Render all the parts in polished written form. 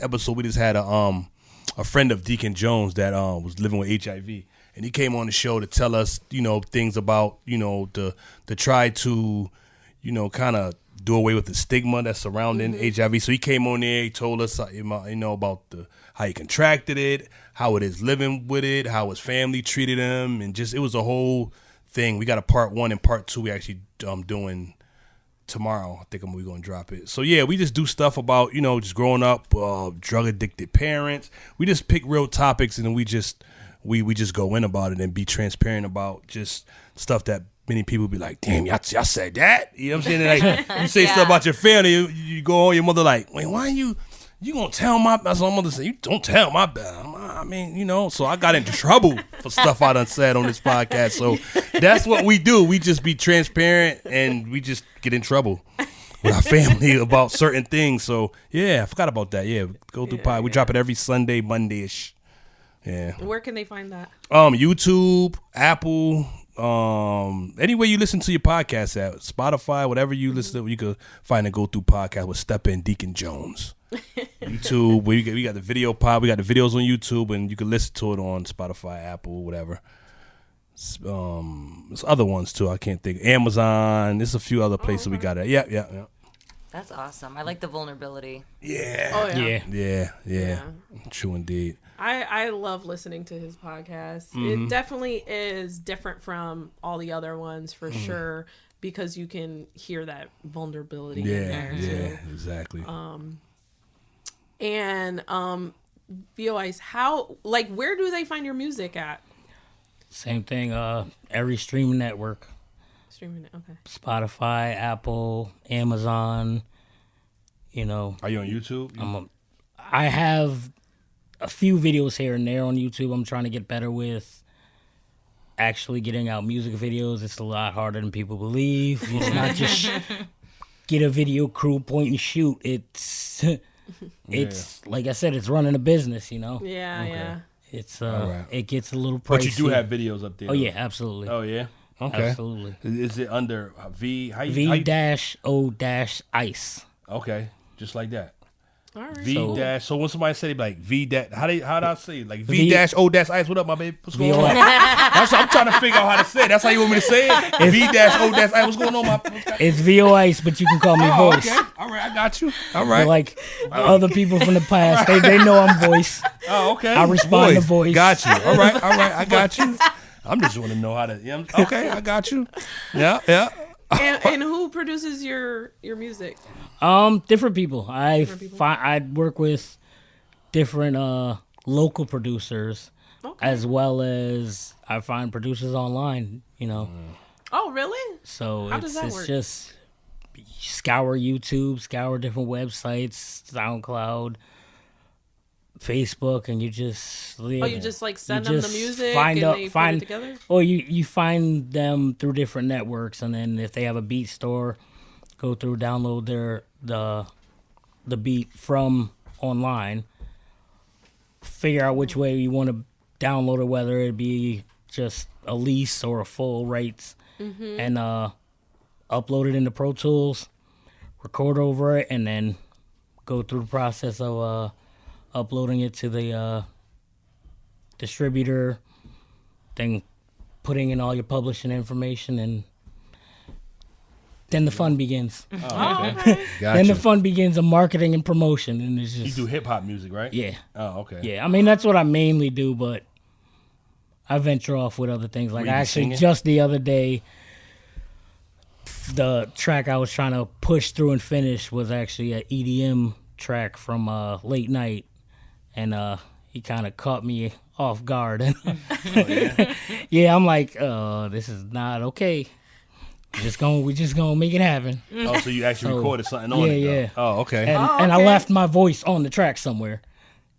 last episode, we just had a friend of Deacon Jones that was living with HIV, and he came on the show to tell us, things about, to try to, kind of do away with the stigma that's surrounding HIV. So he came on there, he told us, about how he contracted it, how it is living with it, how his family treated him, and just, it was a whole thing. We got a part 1 and part 2 we actually doing tomorrow. I think we're going to drop it. So yeah, we just do stuff about, just growing up, drug addicted parents. We just pick real topics and then we just go in about it and be transparent about just stuff that many people be like, damn, y'all said that? You know what I'm saying? Like, you say stuff about your family, you go on your mother like, wait, why you gonna tell my, that's what my mother said, you don't tell my bad. I mean, so I got into trouble for stuff I done said on this podcast. So that's what we do. We just be transparent and we just get in trouble with our family about certain things. So yeah, I forgot about that. Yeah, go through pod. We drop it every Sunday, Monday-ish. Yeah. Where can they find that? YouTube, Apple, anywhere you listen to your podcast at, Spotify, whatever you listen to, you could find a Go Through podcast with Steppa and Deacon Jones. YouTube, we got the video pod, we got the videos on YouTube, and you can listen to it on Spotify, Apple, whatever. There's other ones too. I can't think. Amazon. There's a few other places we got it. Yeah. That's awesome. I like the vulnerability. Yeah. Oh Yeah. True indeed. I love listening to his podcast. It definitely is different from all the other ones for sure, because you can hear that vulnerability in there too. Yeah, exactly. And VOIs, where do they find your music at? Same thing, every streaming network. Okay. Spotify, Apple, Amazon, Are you on YouTube? I have a few videos here and there on YouTube. I'm trying to get better with actually getting out music videos. It's a lot harder than people believe. It's not just get a video crew, point and shoot. It's like I said, it's running a business, Yeah, Okay. yeah. It's right. It gets a little pricey. But you do have videos up there. Oh yeah, absolutely. Oh yeah. Okay. Absolutely. Is it under V? V-O-ice. Okay, just like that. All right. V dash. So when somebody say like V dash, how do I say it? Like V dash O dash ice? What up, my baby? What's going on? That's what I'm trying to figure out how to say it. That's how you want me to say it. V dash O dash ice. What's going on, my? It's VO Ice, but you can call me Voice. Okay. All right, I got you. All right. But like other people from the past, they know I'm Voice. Oh, okay. I respond to Voice. Got you. All right. I got you. I'm just want to know how to. Okay, I got you. Yeah. And who produces your music? Different people. I work with different local producers, as well as I find producers online. Oh, really? So how does that it's work? just scour YouTube, scour different websites, SoundCloud, Facebook, and you just you just like send them the music and they put it together? Or you find them through different networks, and then if they have a beat store, go through, download the beat from online, figure out which way you want to download it, whether it be just a lease or a full rights, and upload it into Pro Tools, record over it, and then go through the process of uploading it to the distributor, then putting in all your publishing information, and then the fun begins. Oh, okay. Then the fun begins of marketing and promotion, and it's just You do hip hop music, right? yeah. Oh, okay. Yeah, I mean that's what I mainly do, but I venture off with other things. Like Were you actually singing? just the other day, the track I was trying to push through and finish was actually an EDM track from Late Night, and he kind of caught me off guard. Yeah, I'm like, this is not okay. We just gonna make it happen. Oh, so you actually recorded something on it? Yeah. Oh, okay. And I left my voice on the track somewhere.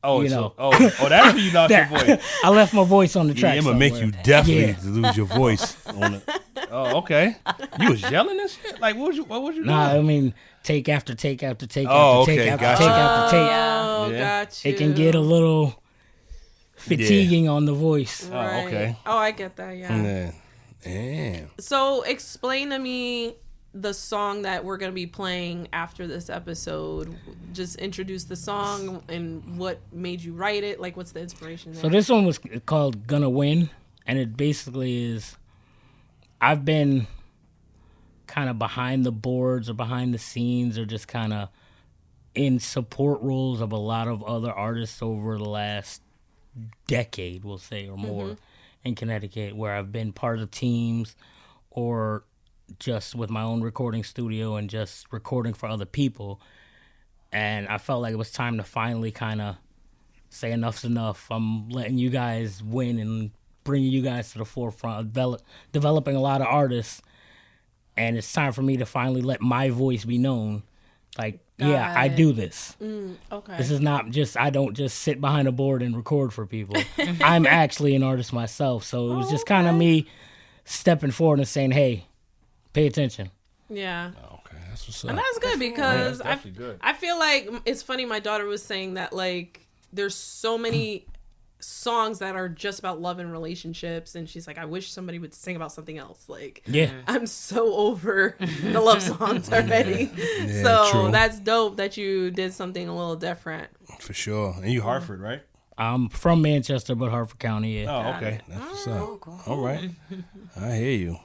Oh, you so, know. oh, that's when you lost your voice. I left my voice on the track. Yeah, I'm somewhere. gonna make you definitely Yeah. lose your voice on it. Oh, okay. You was yelling and shit. Like, what was you Nah, I doing? mean, take after take after take Oh, after take okay, after gotcha. take after take. Oh, Yeah. got you. It can get a little fatiguing on the voice. Oh, okay. Oh, I get that, yeah. Yeah. Damn. So explain to me the song that we're going to be playing after this episode, just introduce the song and what made you write it. Like, what's the inspiration there? So this one was called Gonna Win, and it basically is, I've been kind of behind the boards or behind the scenes or just kind of in support roles of a lot of other artists over the last decade, we'll say, or more in Connecticut, where I've been part of teams or just with my own recording studio and just recording for other people. And I felt like it was time to finally kind of say enough's enough. I'm letting you guys win and bringing you guys to the forefront of developing a lot of artists. And it's time for me to finally let my voice be known. Like, yeah, I do this. Okay. This is not just, I don't just sit behind a board and record for people. I'm actually an artist myself. So it was just kind of me stepping forward and saying, hey, pay attention. Yeah. Okay, that's what's up. And that's good because that's definitely good. I feel like it's funny. My daughter was saying that, like, there's so many songs that are just about love and relationships, and she's like, I wish somebody would sing about something else. Like, I'm so over the love songs already. So true. that's dope that you did something a little different. For sure. And you Hartford, right? I'm from Manchester, but Hartford County, Oh, okay. That's what's up. Cool. All right. I hear you.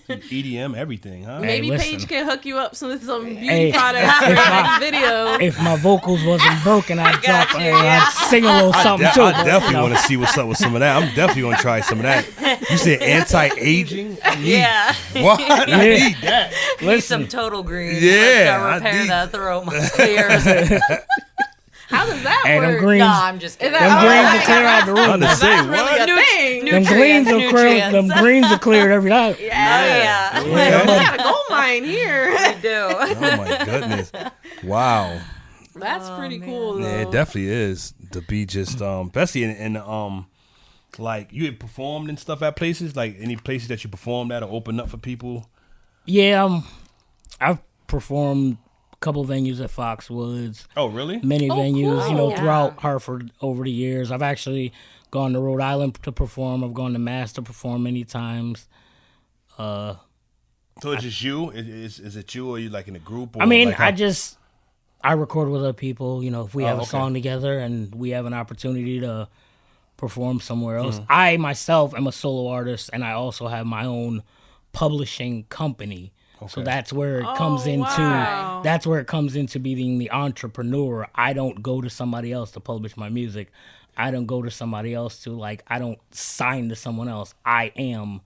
EDM, everything, huh? Maybe listen. Paige can hook you up with some beauty Hey, products for the next video. If my vocals wasn't broken, I'd drop, I'd sing a little something too. I definitely want to see what's up with some of that. I'm definitely going to try some of that. You said anti-aging? I need, what? I need that. Need some Total Green. Yeah, Let's repair need- that throat. My clears. How does that Hey, work? them greens, No, I'm just kidding. them greens will clear out the room. I'm to say, That's really what? a thing. Them greens will clear. Them greens will clear every night. Yeah. Oh, We got a gold mine here. I do. Oh, my goodness. Wow. That's pretty cool, though. Yeah, it definitely is to be just, especially in like, you had performed and stuff at places, like any places that you performed at or opened up for people? Yeah, I've performed a couple venues at Foxwoods. Oh, really? Many venues, cool. throughout Hartford over the years. I've actually gone to Rhode Island to perform. I've gone to Mass to perform many times. So it's just you? Is it you, or are you like in a group? Or I mean, like I record with other people. If we have a okay. song together and we have an opportunity to perform somewhere else. I myself am a solo artist, and I also have my own publishing company. So that's where it comes into. wow. That's where it comes into being the entrepreneur. I don't go to somebody else to publish my music. I don't go to somebody else to I don't sign to someone else. I am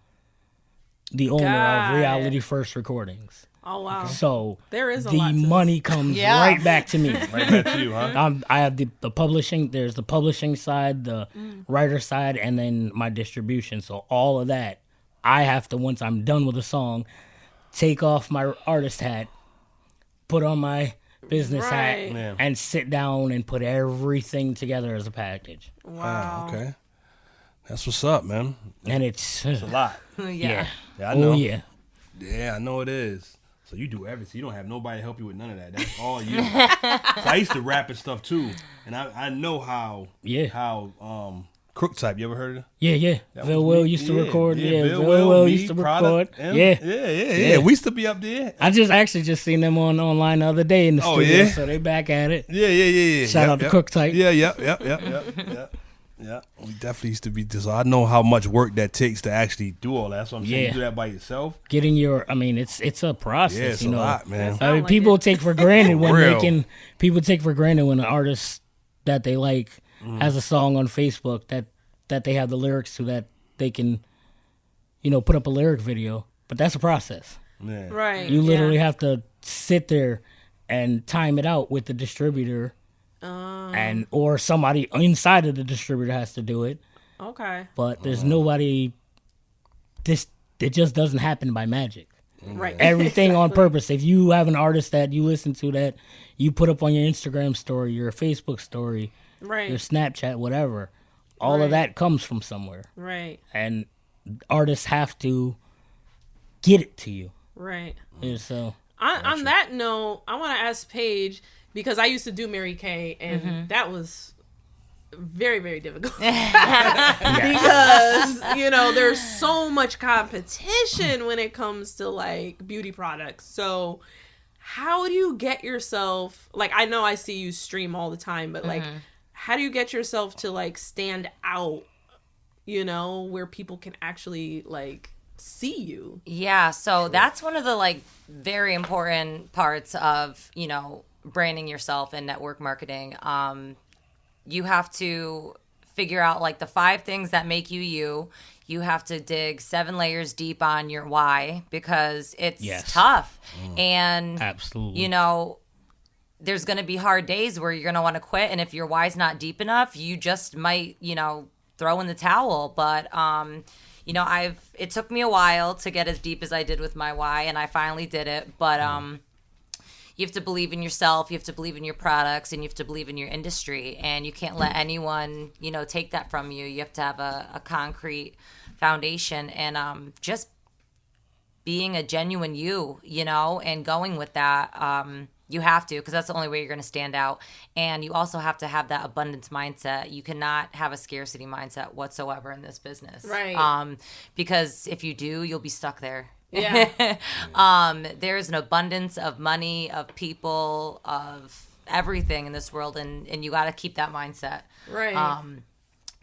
the owner Got of it. Reality First Recordings. Oh, wow. So There is a the lot to this. money comes Yeah. right back to me. right back to you, huh? I have the publishing. There's the publishing side, the writer side, and then my distribution. So all of that, I have to, once I'm done with a song, take off my artist hat, put on my business Right. hat, Yeah. and sit down and put everything together as a package. Wow. Okay. That's what's up, man. And it's A lot. yeah. Yeah, I know. Oh yeah. Yeah, I know it is. So you do everything. You don't have nobody to help you with none of that. That's all you. So I used to rap and stuff too, and I know how. Yeah. How Crook Type. You ever heard of it? Yeah. That Will was Will me. used to record. Yeah, Bill Will me, used to Product, record. him. Yeah. Yeah. We used to be up there. I just seen them online the other day in the Oh, studio, yeah? so they back at it. Yeah. Shout out to Crook Type. Yeah. We definitely used to be. So I know how much work that takes to actually do all that. So I'm saying Yeah. you do that by yourself. Getting your, it's a process. Yeah, it's you a know. lot, man. I mean, like people it. take for granted when real. people take for granted when an artist that they like has a song on Facebook that they have the lyrics to, that they can, put up a lyric video. But that's a process. Yeah. Right. You literally yeah. have to sit there and time it out with the distributor, and or somebody inside of the distributor has to do it. Okay. But there's nobody. It just doesn't happen by magic. Right. Everything on Exactly. purpose. If you have an artist that you listen to that you put up on your Instagram story, your Facebook story, Right. your Snapchat, whatever, all Right. of that comes from somewhere, Right. and artists have to get it to you. Right. And so On that note, I want to ask Paige, because I used to do Mary Kay, and that was very, very difficult. Because, there's so much competition when it comes to like beauty products. So how do you get yourself, like, I know I see you stream all the time, but like, how do you get yourself to like stand out, where people can actually like see you? Yeah. So that's one of the like very important parts of, branding yourself and network marketing. You have to figure out like the 5 things that make you you. You have to dig 7 layers deep on your why, because it's tough. And absolutely, there's going to be hard days where you're going to want to quit. And if your why's not deep enough, you just might, throw in the towel. But, it took me a while to get as deep as I did with my why, and I finally did it. But, you have to believe in yourself, you have to believe in your products, and you have to believe in your industry. And you can't let anyone, take that from you. You have to have a concrete foundation, and just being a genuine you, and going with that. You have to, because that's the only way you're going to stand out. And you also have to have that abundance mindset. You cannot have a scarcity mindset whatsoever in this business. Right. Because if you do, you'll be stuck there. Yeah. There's an abundance of money, of people, of everything in this world, and you got to keep that mindset. Right.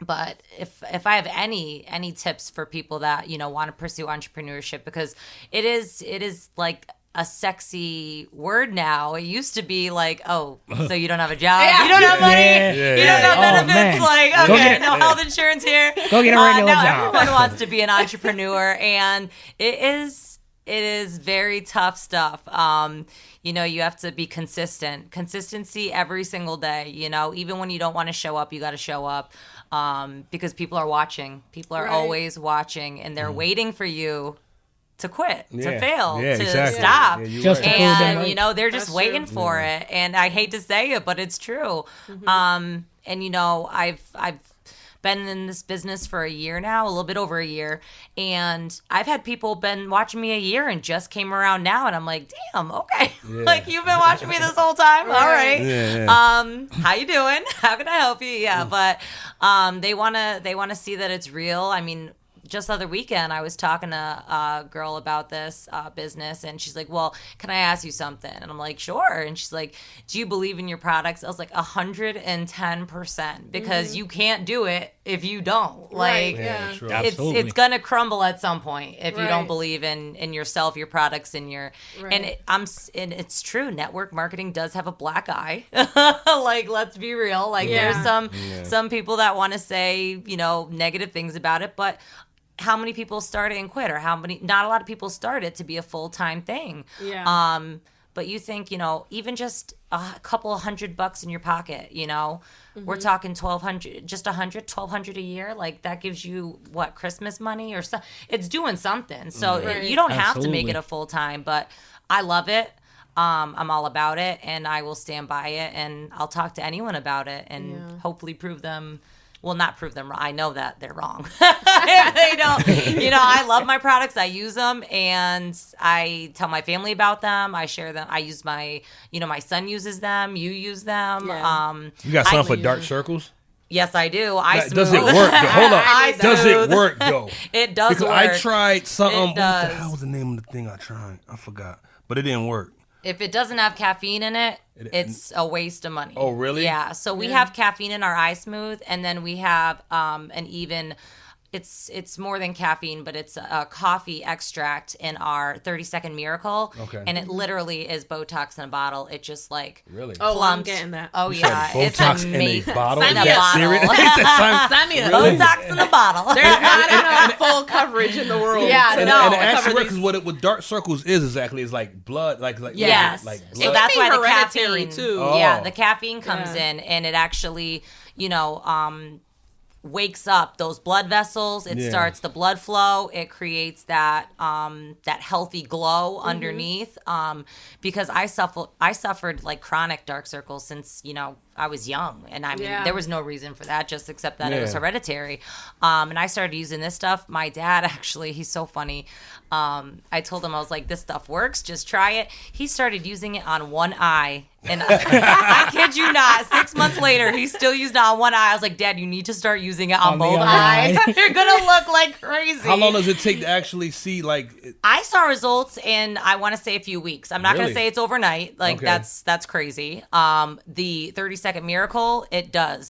But if I have any tips for people that want to pursue entrepreneurship, because it is like a sexy word now. It used to be like, oh, so you don't have a job, you don't have money, you don't have benefits, like, okay, no health insurance here. Go get a regular now job. Everyone wants to be an entrepreneur, and it is very tough stuff. You have to be consistent. Consistency every single day. Even when you don't want to show up, you got to show up, because people are watching. People are always watching, and they're waiting for you to quit, to fail, to stop. Just to prove them right. They're just waiting for it. And I hate to say it, but it's true. And I've been in this business for a year now, a little bit over a year, and I've had people been watching me a year and just came around now, and I'm like, damn, okay. Like, you've been watching me this whole time. All right. How you doing? How can I help you? But they want to see that it's real. I mean, just the other weekend, I was talking to a girl about this business, and she's like, well, can I ask you something? And I'm like, sure. And she's like, do you believe in your products? I was like, 110%, because you can't do it if you don't. Like, it's going to crumble at some point if you don't believe in yourself, your products, and your, and it's true. Network marketing does have a black eye. Like, let's be real. Like, there's some people that want to say, negative things about it, but how many people start it and quit, or not a lot of people start it to be a full-time thing. But you think, even just a couple of $100 in your pocket, we're talking $1,200 a year. Like, that gives you what, Christmas money or so? It's doing something. So you don't have to make it a full-time, but I love it. I'm all about it, and I will stand by it, and I'll talk to anyone about it, and hopefully prove them. Well, not prove them wrong. I know that they're wrong. If they don't, I love my products. I use them, and I tell my family about them. I share them. I use my son uses them. You use them. You got something for dark circles? Yes, I do. Does it work? Hold on. Does it work though? It does because work. I tried something. What the hell was the name of the thing I tried? I forgot, but it didn't work. If it doesn't have caffeine in it, it's a waste of money. Oh, really? Yeah. So we have caffeine in our Eye Smooth, and then we have an even. It's more than caffeine, but it's a coffee extract in our 30-second Miracle. Okay. And it literally is Botox in a bottle. It just like really. Oh, I'm getting that. Oh yeah, it's amazing. In a bottle. Sign me up. Sign me up. Botox in a bottle. There's not enough full coverage in the world. Yeah, and it actually works because what dark circles is exactly is like blood, like yes. like blood. So that's why the hereditary caffeine too. Oh. Yeah, the caffeine comes in, and it actually wakes up those blood vessels. It starts the blood flow. It creates that healthy glow underneath. Because I suffered like chronic dark circles since young, and I mean, Yeah. there was no reason for that, just except that it was hereditary. And I started using this stuff. My dad, actually, he's so funny. I told him, I was like, this stuff works. Just try it. He started using it on one eye. And I kid you not, 6 months later, he's still using it on one eye. I was like, Dad, you need to start using it on both eyes. You're going to look like crazy. How long does it take to actually see, like... I saw results in, I want to say, a few weeks. I'm not going Really? to say it's overnight. Like, Okay. that's crazy. The 30-second miracle, it does.